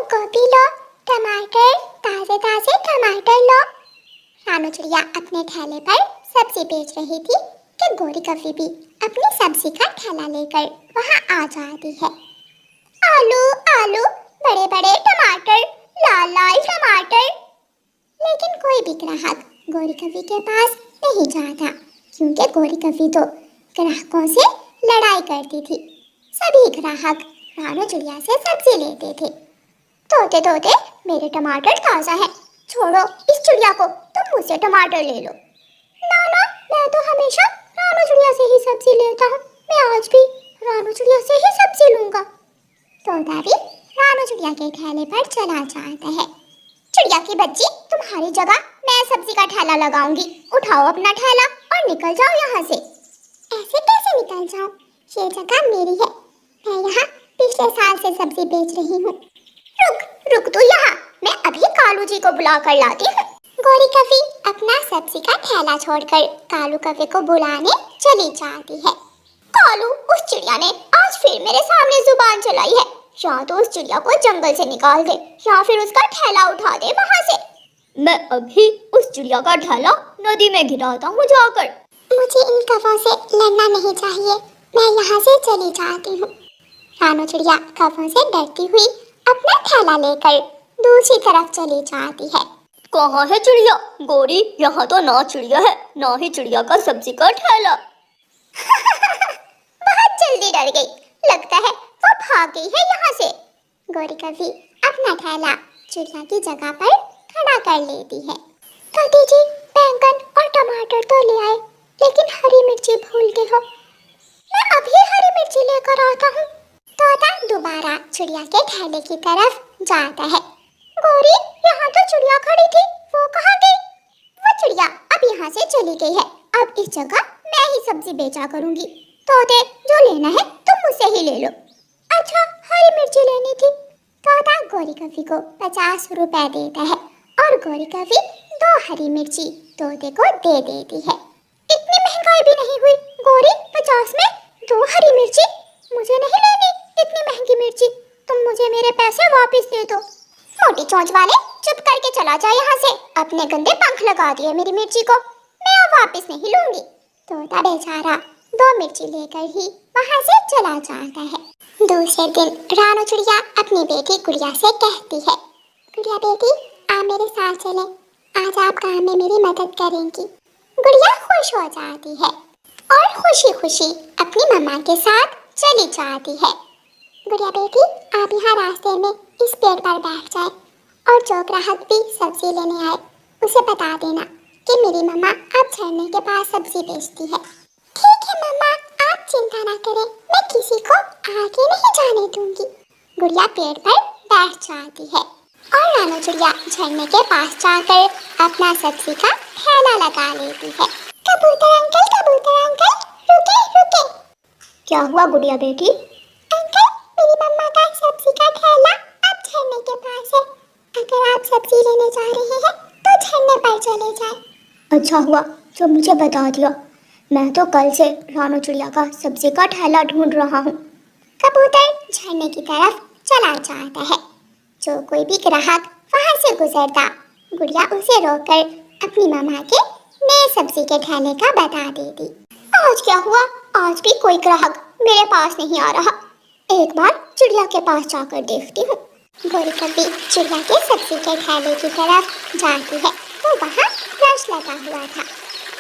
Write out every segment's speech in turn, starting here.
गोभी लो, टमाटर, ताजे ताजे टमाटर लो। रानू चिड़िया अपने ठेले पर सब्जी बेच रही थी कि गोरी कभी भी अपनी सब्जी का ठेला लेकर वहां आ जाती है। आलू आलू, बड़े बड़े टमाटर, लाल लाल टमाटर। लेकिन कोई भी ग्राहक गोरी कभी के पास नहीं जाता, क्योंकि गोरी कभी तो ग्राहकों से लड़ाई करती थी। सभी ग्राहक रानू चिड़िया से सब्जी लेते थे। तोते तोते, मेरे टमाटर ताजा है, छोड़ो इस चिड़िया को, तुम मुझसे टमाटर ले लो। ना ना, मैं तो हमेशा रानू चिड़िया से ही सब्जी लेता हूँ, मैं आज भी रानू चिड़िया से ही सब्जी लूंगा। तोता भी रानू चिड़िया के ठेले पर चला जाता है। चिड़िया की बच्ची, तुम्हारी जगह मैं सब्जी का ठेला लगाऊंगी, उठाओ अपना ठेला और निकल जाओ यहाँ से। ऐसे कैसे निकल जाऊं? ये जगह मेरी है, मैं यहाँ पिछले साल से सब्जी बेच रही हूँ। रुक रुक तू यहाँ, मैं अभी कालू जी को बुला कर लाती हूँ। गोरी कभी अपना सब्जी का ठेला छोड़कर कालू कभी को बुलाने चली जाती है। कालू, उस चिड़िया ने आज फिर मेरे सामने जुबान चलाई है, या तो उस चिड़िया को जंगल से निकाल दे या फिर उसका ठेला उठा दे वहाँ से। मैं अभी उस चिड़िया का ठेला नदी में गिराता हूँ जाकर। मुझे इन कौवों से लड़ना नहीं चाहिए, मैं यहाँ से चली जाती हूँ। रानू चिड़िया कौवों से डरती हुई अपना ठेला लेकर दूसरी तरफ चली जाती है। कहाँ है चिड़िया? गोरी, यहाँ तो ना चिड़िया है ना ही चिड़िया का सब्जी का ठेला। बहुत जल्दी डर गई, लगता है वो भाग गई है यहाँ से। गोरी कभी अपना ठेला चिड़िया की जगह पर खड़ा कर लेती है। दादी जी, बैंगन और टमाटर तो ले आए, लेकिन हरी मिर्ची भूल गए हो। मैं अभी हरी मिर्ची लेकर आता हूँ। तोता दोबारा चिड़िया के ठेले की तरफ जाता है। गोरी, यहाँ तो चिड़िया खड़ी थी, वो कहाँ गई? वो चिड़िया अब यहाँ से चली गई है, अब इस जगह मैं ही सब्जी बेचा करूँगी। तोते, जो लेना है तुम मुझसे ही ले लो। अच्छा, हरी मिर्ची लेनी थी। तोता गोरी कभी को 50 रुपए देता है और गोरी कभी 2 हरी मिर्ची तोते को दे देती है। इतनी महंगाई भी नहीं हुई गोरी, 50 में 2 हरी मिर्ची? मुझे नहीं लेनी इतनी महंगी मिर्ची, तुम मुझे मेरे पैसे वापस दे दो। मोटी चोंच वाले, चुप करके चला जा यहाँ से, अपने गंदे पंख लगा दिए मेरी मिर्ची को, मैं अब वापस नहीं लूंगी। तोता बेचारा 2 मिर्ची लेकर ही वहाँ से चला जाता है। दूसरे दिन रानू चिड़िया अपनी बेटी गुड़िया से कहती है, गुड़िया बेटी, आप मेरे साथ चले, आज आप काम में मेरी मदद करेंगी। गुड़िया खुश हो जाती है और खुशी खुशी अपनी मम्मा के साथ चली जाती है। गुड़िया बेटी, आप यहाँ रास्ते में इस पेड़ पर बैठ जाए और जो ग्राहक भी सब्जी लेने आए उसे बता देना कि मेरी मम्मा आप झरने के पास सब्जी बेचती है। ठीक है मम्मा, आप चिंता ना करें, मैं किसी को आगे नहीं जाने दूंगी। गुड़िया पेड़ पर बैठ जाती है और रानू चिड़िया झरने के पास जाकर अपना सब्जी का ठेला लगा लेती है। कबूतर अंकल, रुके रुके। क्या हुआ गुड़िया बेटी? अंकल, मेरी मम्मा का सब्जी का ठेला अब झरने के पास है, अगर आप सब्जी लेने जा रहे हैं तो झरने पर चले जाएं। अच्छा हुआ जो मुझे बता दिया, मैं तो कल से रानू चिड़िया का सब्जी का ठेला ढूंढ रहा हूँ। कबूतर झरने की तरफ चला जाता है। जो कोई भी ग्राहक वहाँ से गुजरता, गुड़िया उसे रोककर अपनी मम्मा के नए सब्जी के ठेले का बता देती। आज क्या हुआ? आज भी कोई ग्राहक मेरे पास नहीं आ रहा, एक बार चिड़िया के पास जाकर देखती हूँ। गोरी कभी चिड़िया के सब्जी के ठेले की तरफ जाती है तो वहाँ रश लगा हुआ था।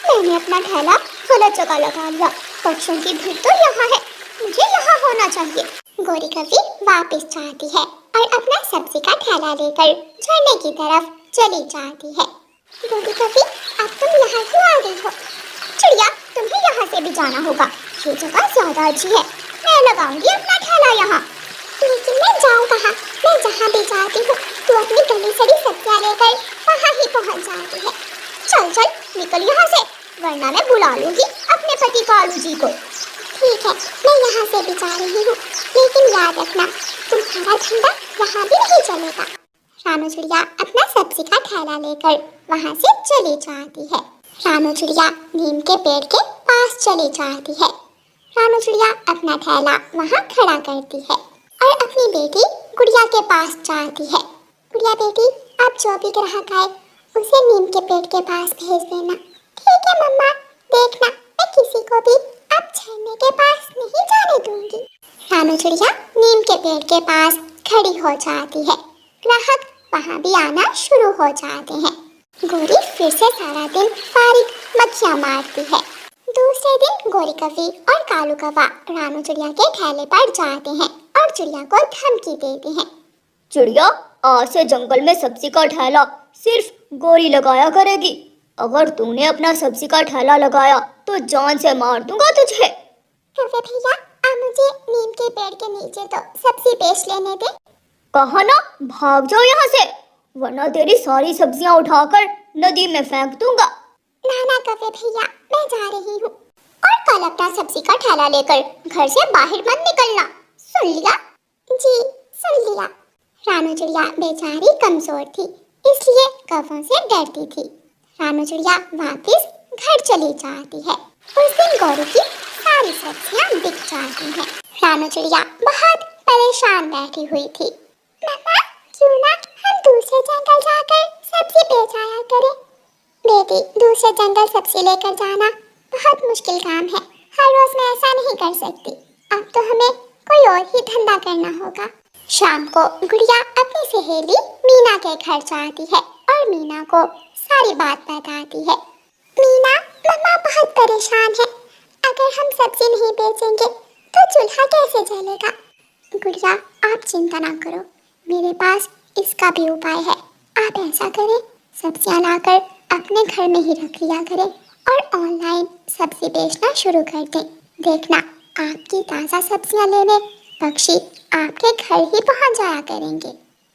मैंने अपना ठेला गलत जगह लगा लिया, पक्षियों की भीड़ तो यहाँ है, मुझे यहाँ होना चाहिए। गोरी कभी वापस जाती है और अपना सब्जी का ठेला लेकर झरने की तरफ चली जाती है। गोरी कभी, अब तुम यहाँ क्यों आ गई हो? चिड़िया, तुम्हें यहाँ से भी जाना होगा, ये जगह ज्यादा अच्छी है, मैं लगाऊंगी अपना ठेला यहाँ। लेकिन मैं जाऊँ कहाँ? मैं जहाँ भी जाती हूँ तू अपनी गली सड़ी सब्जियाँ लेकर वहाँ ही पहुँच जाती है। चल चल निकल यहाँ से, वरना मैं बुला लूंगी अपने पति कालू जी को। ठीक है, मैं यहाँ से भी जा रही हूँ, लेकिन याद रखना तुम्हारा झंडा यहाँ भी नहीं चलेगा। रानू चिड़िया अपना सब्जी का ठेला लेकर वहाँ से चली जाती है। रानू चिड़िया नीम के पेड़ के पास चली जाती है। रानू चिड़िया अपना थैला वहाँ खड़ा करती है और अपनी बेटी गुड़िया के पास जाती है। गुड़िया बेटी, आप जो भी ग्राहक आए उसे नीम के पेड़ के पास भेज देना। ठीक है मम्मा, देखना मैं किसी को भी अब झरने के पास नहीं जाने दूंगी। रानू चिड़िया नीम के पेड़ के पास खड़ी हो जाती है। ग्राहक वहाँ भी आना शुरू हो जाते हैं। गोरी फिर से सारा दिन फारिग मक्खियाँ मारती है। दूसरे दिन गोरी कौवी और कालू कौवा रानू चिड़िया के ठेले पर जाते हैं और चिड़िया को धमकी देते हैं। चिड़िया, आज से जंगल में सब्जी का ठेला सिर्फ गोरी लगाया करेगी। अगर तूने अपना सब्जी का ठेला लगाया तो जान से मार दूंगा तुझे। कौवे भैया, आप मुझे नीम के पेड़ के नीचे तो सब्जी बेच लेने दे। कहा ना, भाग जाओ यहाँ से, वरना तेरी सारी सब्जियाँ उठाकर नदी में फेंक दूंगा। ना कौवे भैया, मैं जा रही हूँ। और कल अपना सब्जी का ठेला लेकर घर से बाहर मत निकलना, सुन लिया? जी सुन लिया। रानू चिड़िया बेचारी कमजोर थी, इसलिए कौवों से डरती थी। रानू चिड़िया वापस घर चली जाती है। उस दिन गोरी की सारी सब्जियां बिक जाती हैं। रानू चिड़िया बहुत परेशान बैठी हुई थी। मम्मा, क्यों ना हम दूसरे जंगल जाकर सब्जी बेच आया करें? बेटी, दूसरे जंगल सब्जी लेकर जाना बहुत मुश्किल काम है। हर रोज मैं ऐसा नहीं कर सकती। अब तो हमें कोई और ही धंधा करना होगा। शाम को गुड़िया अपनी सहेली मीना के घर जाती है और मीना को सारी बात बताती है। मीना, मम्मा बहुत परेशान है। अगर हम सब्जी नहीं बेचेंगे तो चूल्हा कैसे जलेगा? गुड़िया, आप चिंता ना करो, मेरे पास इसका भी उपाय है। आप ऐसा करें, सब्जियां लाकर अपने घर में ही रख लिया करें और ऑनलाइन सब्जी बेचना शुरू कर दें। देखना, आपकी ताज़ा सब्जियां लेने पक्षी आपके घर ही पहुंच जाया करेंगे।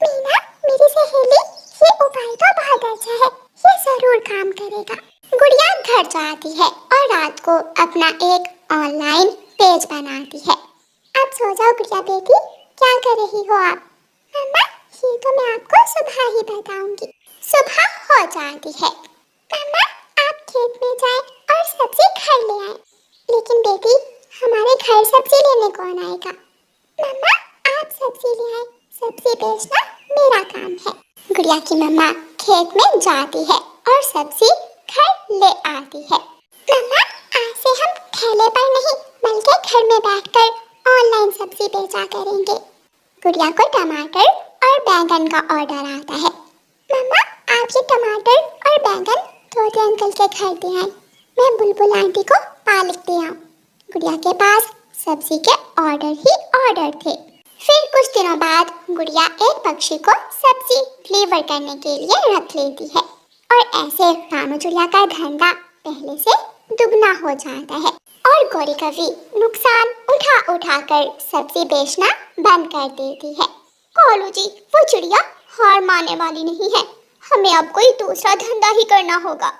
मीना, मेरी सहेली, ये उपाय तो बहुत अच्छा है, ये जरूर काम करेगा। गुड़िया घर जाती है और रात को अपना एक ऑनलाइन पेज बनाती है। अब सो जाओ गुड़िया बेटी, क्या कर रही हो आप? मम्मा, ये तो मैं आपको सुबह ही बताऊंगी। सुबह हो जाती है। मम्मा, आप खेत में जाएं और सब्जी घर ले आएं। लेकिन बेटी, हमारे घर सब्जी लेने कौन आएगा? मम्मा, आप सब्जी ले आएं, सब्जी बेचना मेरा काम है। गुड़िया की मम्मा खेत में जाती है और सब्जी घर ले आती है। मम्मा, आज से हम ठेले पर नहीं बल्कि घर में बैठकर ऑनलाइन सब्जी बेचा करेंगे। गुड़िया को टमाटर और बैंगन का ऑर्डर आता है। मम्मा, आप ये टमाटर और बैंगन तोते अंकल के घर दे आए, मैं बुलबुल आंटी को पालक दे आऊं। गुड़िया के पास सब्जी के ऑर्डर ही ऑर्डर थे। फिर कुछ दिनों बाद गुड़िया एक पक्षी को सब्जी डिलीवर करने के लिए रख लेती है और ऐसे रानू चिड़िया का धंधा पहले से दुगना हो जाता है और गोरी कौवी नुकसान उठा कर सब्जी बेचना बंद कर देती है। कालू जी, वो चिड़िया हार मानने वाली नहीं है, हमें अब कोई दूसरा धंधा ही करना होगा।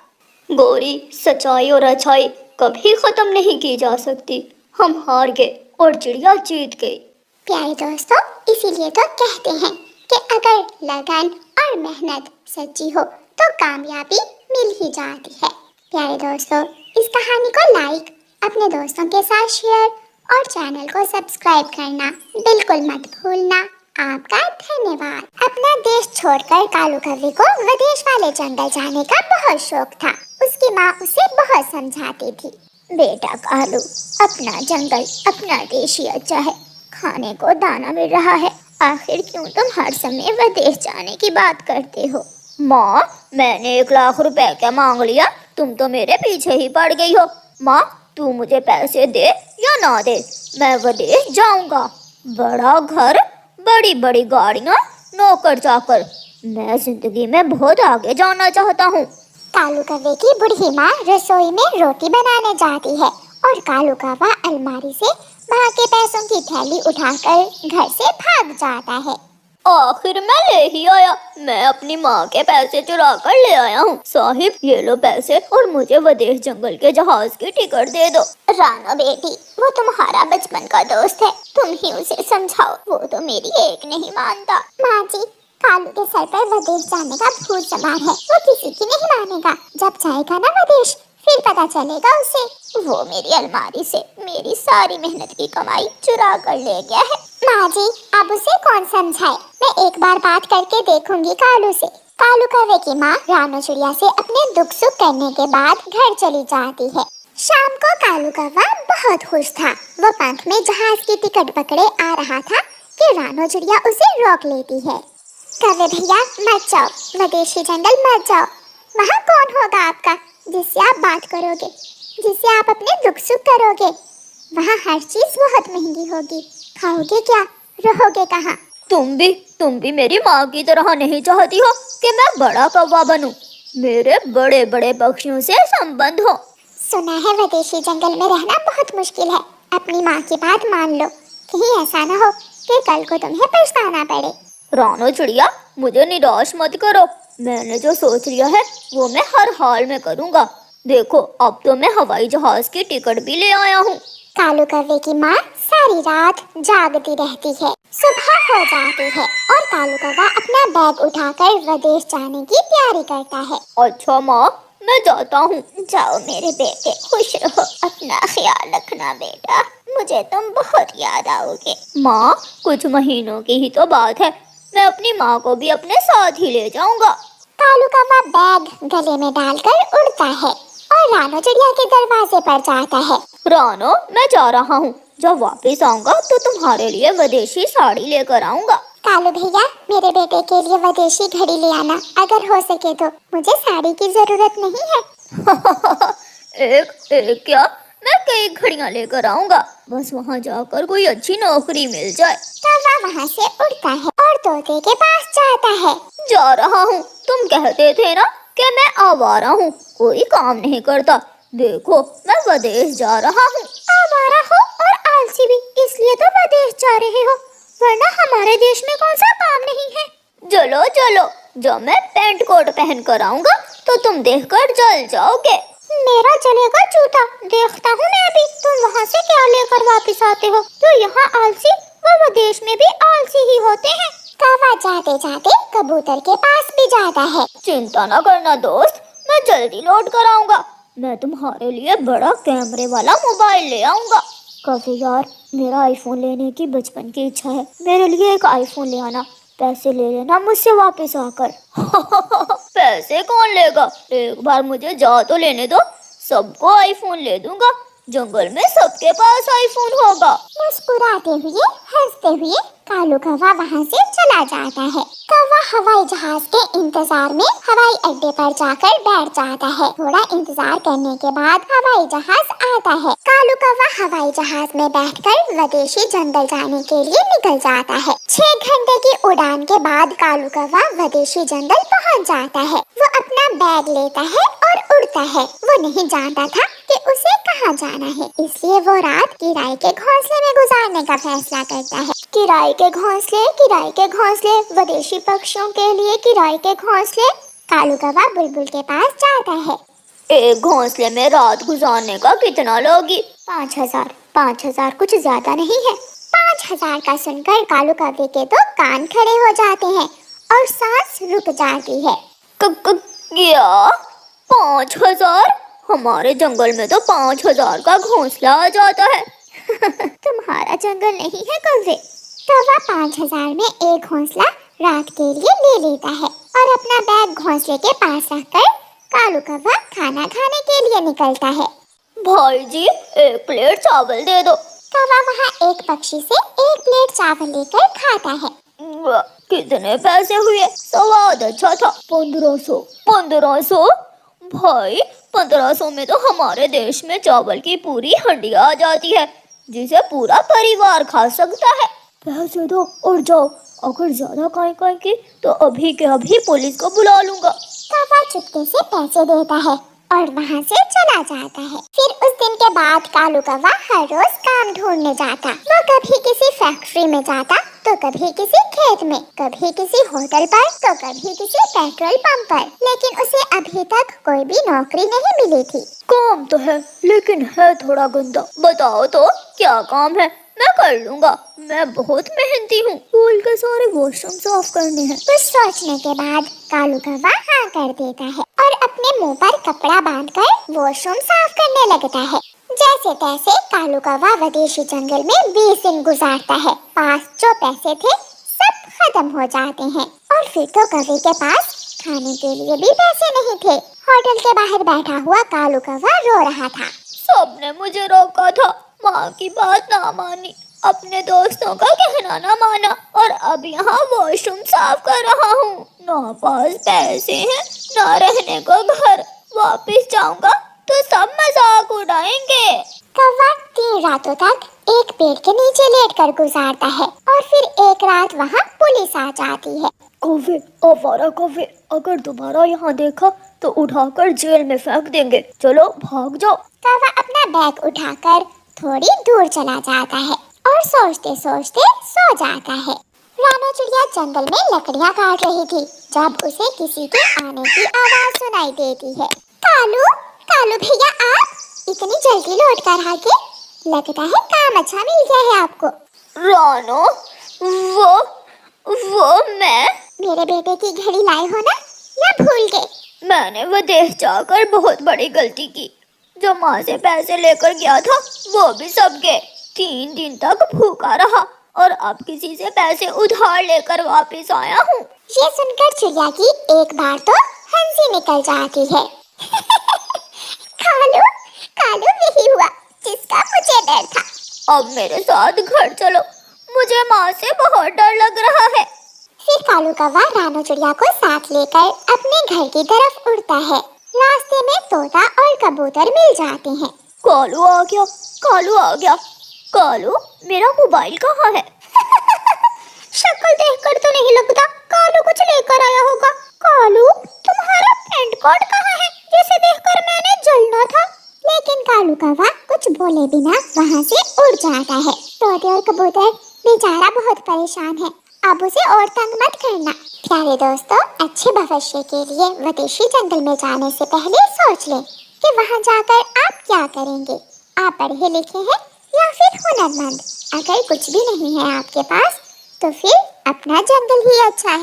गोरी, सच्चाई और अच्छाई कभी खत्म नहीं की जा सकती। हम हार गए और चिड़िया जीत गई। प्यारे दोस्तों, इसीलिए तो कहते हैं कि अगर लगन और मेहनत सच्ची हो तो कामयाबी मिल ही जाती है। प्यारे दोस्तों, इस कहानी को लाइक, अपने दोस्तों के साथ शेयर और चैनल को सब्सक्राइब करना बिल्कुल मत भूलना। आपका धन्यवाद। अपना देश छोड़कर कालू कौवे को विदेश वाले जंगल जाने का बहुत शौक था। उसकी माँ उसे बहुत समझाती थी। बेटा कालू, अपना जंगल अपना देश ही अच्छा है, खाने को दाना मिल रहा है, आखिर क्यों तुम हर समय विदेश जाने की बात करते हो? माँ, मैंने 1 लाख रुपए क्या मांग लिया, तुम तो मेरे पीछे ही पड़ गई हो। माँ, तू मुझे पैसे दे या ना दे, मैं विदेश जाऊंगा। बड़ा घर, बड़ी बड़ी गाड़ियाँ, नौकर चाकर, मैं जिंदगी में बहुत आगे जाना चाहता हूँ। कालू कौवे की बूढ़ी माँ रसोई में रोटी बनाने जाती है और कालू कौवा अलमारी से माँ के पैसों की थैली उठाकर घर से भाग जाता है। आखिर मैं ले ही आया, मैं अपनी माँ के पैसे चुरा कर ले आया हूँ। साहिब, ये लो पैसे और मुझे विदेश जंगल के जहाज की टिकट दे दो। रानो बेटी, वो तुम्हारा बचपन का दोस्त है, तुम ही उसे समझाओ, वो तो मेरी एक नहीं मानता। माँ जी, कालू के सर पर विदेश जाने का भूत सवार है, वो किसी की नहीं मानेगा। जब जाएगा ना विदेश, फिर पता चलेगा उसे। वो मेरी अलमारी से मेरी सारी मेहनत की कमाई चुरा कर ले गया है। माँ जी, अब उसे कौन समझाए? मैं एक बार बात करके देखूंगी कालू से। कालू कौवे की माँ रानो चिड़िया से अपने दुख सुख करने के बाद घर चली जाती है। शाम को कालू कौवा बहुत खुश था। वो पंख में जहाज की टिकट पकड़े आ रहा था कि रानो चिड़िया उसे रोक लेती है। कौवे भैया मत जाओ, विदेशी जंगल मत जाओ। वहाँ कौन होगा आपका जिससे आप बात करोगे, जिससे आप अपने दुख सुख करोगे? वहाँ हर चीज बहुत महंगी होगी। खाओगे क्या, रहोगे कहाँ? तुम भी मेरी माँ की तरह नहीं चाहती हो कि मैं बड़ा कौवा बनूं, मेरे बड़े बड़े पक्षियों से संबंध हो। सुना है विदेशी जंगल में रहना बहुत मुश्किल है। अपनी माँ की बात मान लो, कहीं ऐसा ना हो कि कल को तुम्हें पछताना पड़े। रानो चिड़िया, मुझे निराश मत करो। मैंने जो सोच लिया है वो मैं हर हाल में करूँगा। देखो, अब तो मैं हवाई जहाज की टिकट भी ले आया हूँ। कालू कौवे की माँ सारी रात जागती रहती है। सुबह हो जाती है और कालू कौवा अपना बैग उठाकर विदेश जाने की तैयारी करता है। अच्छा माँ, मैं जाता हूँ। जाओ मेरे बेटे, खुश रहो, अपना ख्याल रखना बेटा, मुझे तुम बहुत याद आओगे। माँ, कुछ महीनों की ही तो बात है, मैं अपनी माँ को भी अपने साथ ही ले जाऊंगा। कालू कौवा बैग गले में डालकर उड़ता है और रानो चिड़िया के दरवाजे पर जाता है। रानो, मैं जा रहा हूँ। जब वापस आऊंगा तो तुम्हारे लिए विदेशी साड़ी लेकर आऊंगा। कालू भैया, मेरे बेटे के लिए विदेशी घड़ी ले आना, अगर हो सके तो। मुझे साड़ी की जरूरत नहीं है। एक क्या, मैं कई घड़ियां लेकर आऊंगा, बस वहाँ जाकर कोई अच्छी नौकरी मिल जाए। कौवा वहाँ से उड़ता है और तोते के पास जाता है। जा रहा हूँ, तुम कहते थे ना कि मैं आवारा हूँ, कोई काम नहीं करता। देखो, मैं विदेश जा रहा हूँ। आवारा हो और आलसी भी, इसलिए तो विदेश जा रहे हो, वरना हमारे देश में कौन सा काम नहीं है। चलो चलो, जब मैं पेंट कोट पहन कर आऊंगा तो तुम देखकर जल जाओगे। मेरा जलेगा जूता, देखता हूँ मैं भी तुम वहाँ से क्या लेकर वापस आते हो। तो यहाँ आलसी, वो विदेश में भी आलसी ही होते हैं। कौवा जाते जाते कबूतर के पास भी जाता है। चिंता न करना दोस्त, मैं जल्दी लौट कर आऊंगा। मैं तुम्हारे लिए बड़ा कैमरे वाला मोबाइल ले आऊंगा। कभी यार, मेरा आईफोन लेने की बचपन की इच्छा है, मेरे लिए एक आईफोन ले आना। पैसे ले लेना मुझसे वापस आकर। पैसे कौन लेगा, एक बार मुझे जा तो लेने दो, सबको आईफोन ले दूंगा। जंगल में सबके पास आईफोन होगा। मुस्कुराते हुए, हंसते हुए कालू कौवा वहाँ से चला जाता है। कौवा हवाई जहाज के इंतजार में हवाई अड्डे पर जाकर बैठ जाता है। थोड़ा इंतजार करने के बाद हवाई जहाज आता है। कालू कौवा हवाई जहाज में बैठकर विदेशी जंगल जाने के लिए निकल जाता है। 6 घंटे की उड़ान के बाद कालू कौवा विदेशी जंगल पहुँच जाता है। वो अपना बैग लेता है और उड़ता है। वो नहीं जानता था कि उसे कहाँ जाना है, इसलिए वो रात किराए के घोंसले में गुजारने का फैसला करता है। किराए के घोंसले, विदेशी पक्षियों के लिए किराए के घोंसले। कालू कौवा बुलबुल के पास जाता है। एक घोंसले में रात गुजारने का कितना लोगी? 5,000 कुछ ज्यादा नहीं है। 5,000 का सुनकर कालू कौवे के तो कान खड़े हो जाते हैं और सांस रुक जाती है। क्या 5,000? हमारे जंगल में तो 5,000 का घोंसला आ जाता है। तुम्हारा जंगल नहीं है कौवे। कौवा 5,000 में एक घोंसला रात के लिए ले लेता है और अपना बैग घोंसले के पास रखकर कालू कौवा खाना खाने के लिए निकलता है। भाई जी, 1 प्लेट चावल दे दो। कौवा वहाँ एक पक्षी से 1 प्लेट चावल लेकर खाता है। कितने पैसे हुए? स्वाद अच्छा था। 1500। भाई, 1500 में तो हमारे देश में चावल की पूरी हंडिया आ जाती है, जिसे पूरा परिवार खा सकता है। पैसे दो और जाओ, अगर ज्यादा काई की तो अभी के अभी पुलिस को बुला लूंगा। कौवा चुपके से पैसे देता है और वहाँ से चला जाता है। फिर उस दिन के बाद कालू कौवा हर रोज काम ढूंढने जाता। वो कभी किसी फैक्ट्री में जाता तो कभी किसी खेत में, कभी किसी होटल पर तो कभी किसी पेट्रोल पंप पर, लेकिन उसे अभी तक कोई भी नौकरी नहीं मिली थी। काम तो है, लेकिन है थोड़ा गंदा। बताओ तो क्या काम है, मैं कर लूंगा। मैं बहुत मेहनती हूँ। स्कूल के सारे वॉशरूम साफ करने हैं। कुछ सोचने के बाद कालू कौवा हाँ कर देता है और अपने मुंह पर कपड़ा बांधकर वॉशरूम साफ करने लगता है। जैसे जैसे तैसे कालू कौवा विदेशी जंगल में 20 दिन गुजारता है। पास जो पैसे थे सब खत्म हो जाते हैं और फिर तो कौवे के पास खाने के लिए भी पैसे नहीं थे। होटल के बाहर बैठा हुआ कालू कौवा रो रहा था। सबने मुझे रोका था, माँ की बात ना मानी, अपने दोस्तों का कहना ना माना और अब यहाँ वॉशरूम साफ कर रहा हूँ। ना पास पैसे हैं ना रहने को घर। वापिस जाऊंगा तो सब मजाक उड़ाएंगे। कौवा 3 रातों तक एक पेड़ के नीचे लेटकर गुजारता है और फिर एक रात वहाँ पुलिस आ जाती है। कौवे, आवारा कौवे, अगर दोबारा यहाँ देखा तो उठाकर जेल में फेंक देंगे। चलो भाग जाओ। कौवा अपना बैग उठाकर थोड़ी दूर चला जाता है और सोचते सोचते सो जाता है। राणा चिड़िया जंगल में लकड़ियाँ काट रही थी जब उसे किसी के आने की आवाज सुनाई देती है। कालू, कालू भैया आप इतनी जल्दी लौट कर आ गए? लगता है काम अच्छा मिल गया है आपको। रानो, वो मैं। मेरे बेटे की घड़ी लाए हो ना या भूल गए? मैंने विदेश जाकर बहुत बड़ी गलती की। जो माँ से पैसे लेकर गया था वो भी सब गए। 3 दिन तक भूखा रहा और अब किसी से पैसे उधार लेकर वापस आया हूँ। ये सुनकर चिड़िया की एक बार तो हंसी निकल जाती है। कालू, कालू यही हुआ जिसका मुझे डर था। अब मेरे साथ घर चलो, मुझे माँ से बहुत डर लग रहा है। फिर कालू कौवा रानू चिड़िया को साथ लेकर अपने घर की तरफ उड़ता है। रास्ते में तोता और कबूतर मिल जाते हैं। कालू आ गया, कालू आ गया। कालू, मेरा मोबाइल कहाँ है? शक्ल देखकर तो नहीं लगता कालू कुछ लेकर आया होगा। कालू, तुम्हारा पैंट कोट कहाँ है जिसे देखकर मैंने जलना था? लेकिन कालू कौवा कुछ बोले बिना वहाँ से उड़ जाता है। तोते और कबूतर बेचारा बहुत परेशान है। अब उसे और तंग मत करना। प्यारे दोस्तों, अच्छे भविष्य के लिए विदेशी जंगल में जाने से पहले सोच लें कि वहाँ जाकर आप क्या करेंगे। आप पढ़े लिखे हैं या फिर हुनरमंद? अगर कुछ भी नहीं है आपके पास तो फिर अपना जंगल ही अच्छा है।